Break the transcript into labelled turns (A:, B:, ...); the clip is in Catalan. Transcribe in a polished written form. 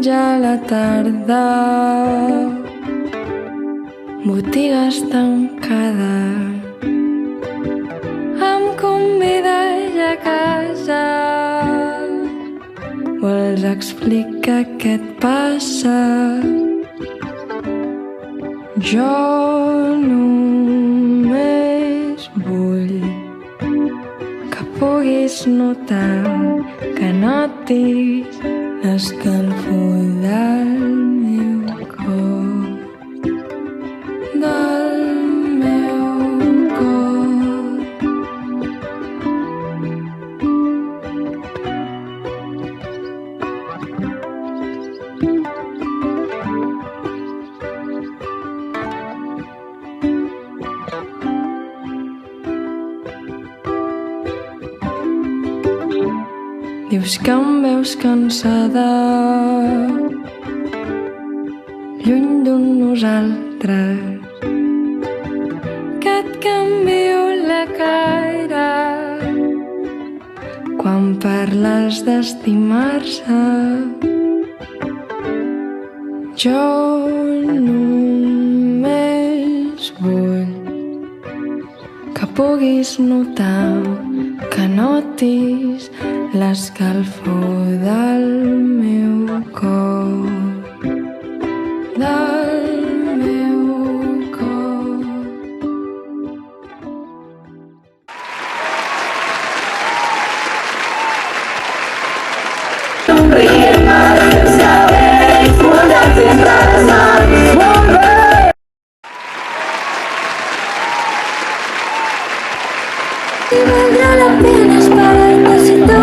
A: diumenge a la tarda, botigues tancades, em convides a casa. Vols explicar què et passa? Jo només vull que puguis notar, que notis l'escalfor del meu cor, del meu cor. Dius que em veus cansada, lluny d'un nosaltres, que et canvio la cara quan parles d'estimar-se. Jo només vull que puguis notar, que notis l'escalfor del meu cor, del meu cor.
B: Sonríe para que sabes, volverte en casa, volver. Y valdrá la pena esperarte si te